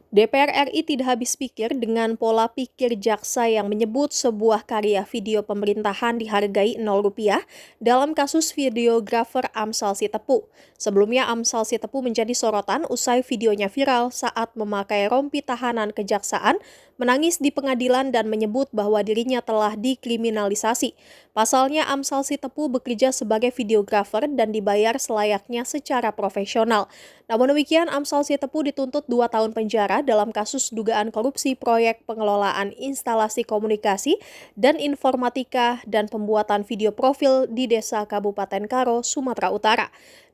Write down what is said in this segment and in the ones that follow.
DPR RI tidak habis pikir dengan pola pikir jaksa yang menyebut sebuah karya video pemerintahan dihargai Rp0 dalam kasus videografer Amsal Sitepu. Sebelumnya Amsal Sitepu menjadi sorotan usai videonya viral saat memakai rompi tahanan kejaksaan, menangis di pengadilan dan menyebut bahwa dirinya telah dikriminalisasi. Pasalnya Amsal Sitepu bekerja sebagai videografer dan dibayar selayaknya secara profesional. Namun demikian, Amsal Sitepu dituntut 2 tahun penjara dalam kasus dugaan korupsi proyek pengelolaan instalasi komunikasi dan informatika dan pembuatan video profil di Desa Kabupaten Karo, Sumatera Utara.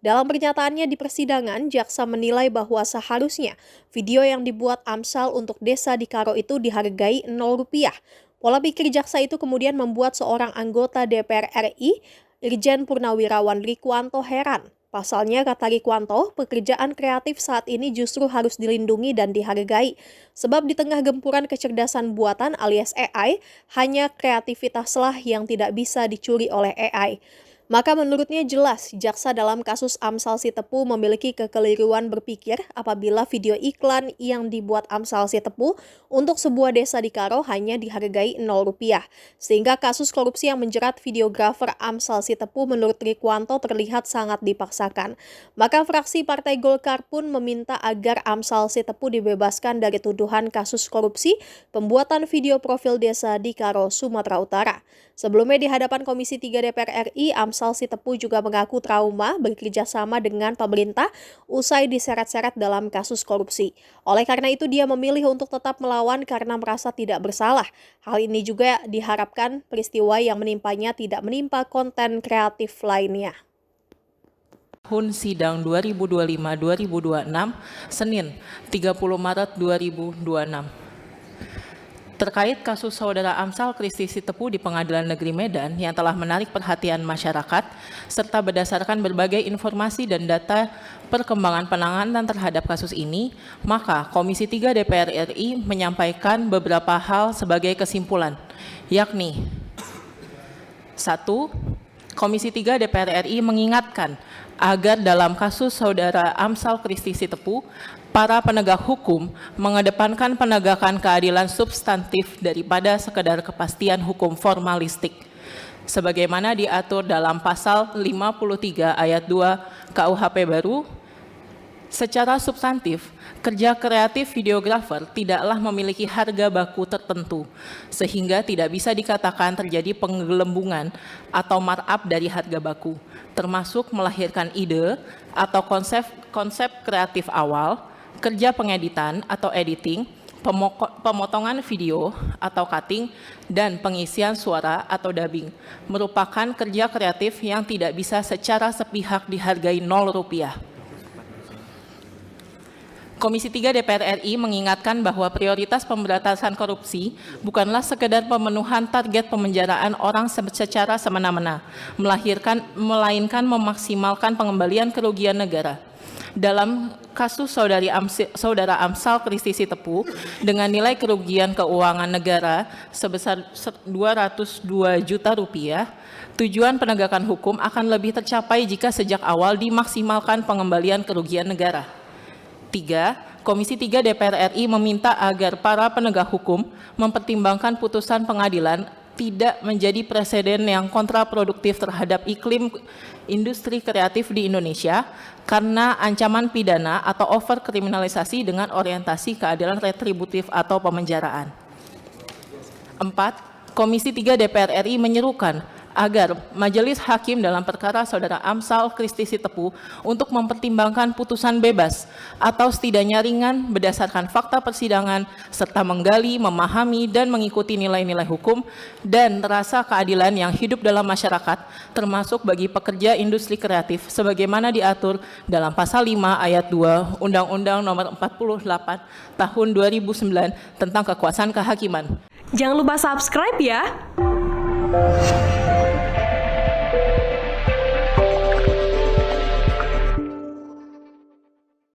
Dalam pernyataannya di persidangan, jaksa menilai bahwa seharusnya video yang dibuat Amsal untuk desa di Karo itu dihargai Rp0. Pola pikir jaksa itu kemudian membuat seorang anggota DPR RI, Irjen Purnawirawan Rikuwanto heran. Pasalnya, kata Rikuwanto, pekerjaan kreatif saat ini justru harus dilindungi dan dihargai. Sebab di tengah gempuran kecerdasan buatan alias AI, hanya kreativitaslah yang tidak bisa dicuri oleh AI. Maka menurutnya jelas, jaksa dalam kasus Amsal Sitepu memiliki kekeliruan berpikir apabila video iklan yang dibuat Amsal Sitepu untuk sebuah desa di Karo hanya dihargai Rp0. Sehingga kasus korupsi yang menjerat videografer Amsal Sitepu menurut Rikuwanto terlihat sangat dipaksakan. Maka fraksi Partai Golkar pun meminta agar Amsal Sitepu dibebaskan dari tuduhan kasus korupsi pembuatan video profil desa di Karo, Sumatera Utara. Sebelumnya di hadapan Komisi 3 DPR RI, Amsal Sitepu juga mengaku trauma bekerja sama dengan pemerintah usai diseret-seret dalam kasus korupsi. Oleh karena itu dia memilih untuk tetap melawan karena merasa tidak bersalah. Hal ini juga diharapkan peristiwa yang menimpanya tidak menimpa konten kreatif lainnya. Tahun sidang 2025-2026, Senin 30 Maret 2026. Terkait kasus saudara Amsal Kristi Sitepu di Pengadilan Negeri Medan yang telah menarik perhatian masyarakat, serta berdasarkan berbagai informasi dan data perkembangan penanganan terhadap kasus ini, maka Komisi 3 DPR RI menyampaikan beberapa hal sebagai kesimpulan, yakni 1. Komisi 3 DPR RI mengingatkan agar dalam kasus saudara Amsal Kristi Sitepu, para penegak hukum mengedepankan penegakan keadilan substantif daripada sekedar kepastian hukum formalistik, sebagaimana diatur dalam pasal 53 ayat 2 KUHP baru. Secara substantif, kerja kreatif videografer tidaklah memiliki harga baku tertentu, sehingga tidak bisa dikatakan terjadi penggelembungan atau markup dari harga baku, termasuk melahirkan ide atau konsep kreatif awal, kerja pengeditan atau editing, pemotongan video atau cutting, dan pengisian suara atau dubbing, merupakan kerja kreatif yang tidak bisa secara sepihak dihargai Rp0. Komisi 3 DPR RI mengingatkan bahwa prioritas pemberantasan korupsi bukanlah sekedar pemenuhan target pemenjaraan orang secara semena-mena, melainkan memaksimalkan pengembalian kerugian negara. Dalam kasus saudara Amsal Kristi Sitepu dengan nilai kerugian keuangan negara sebesar Rp202 juta, tujuan penegakan hukum akan lebih tercapai jika sejak awal dimaksimalkan pengembalian kerugian negara. 3. Komisi 3 DPR RI meminta agar para penegak hukum mempertimbangkan putusan pengadilan tidak menjadi presiden yang kontraproduktif terhadap iklim industri kreatif di Indonesia karena ancaman pidana atau overkriminalisasi dengan orientasi keadilan retributif atau pemenjaraan. 4. Komisi 3 DPR RI menyerukan agar Majelis Hakim dalam perkara saudara Amsal Kristi Sitepu untuk mempertimbangkan putusan bebas atau setidaknya ringan berdasarkan fakta persidangan serta menggali, memahami, dan mengikuti nilai-nilai hukum dan rasa keadilan yang hidup dalam masyarakat, termasuk bagi pekerja industri kreatif sebagaimana diatur dalam pasal 5 ayat 2 Undang-Undang Nomor 48 Tahun 2009 tentang Kekuasaan Kehakiman. Jangan lupa subscribe ya.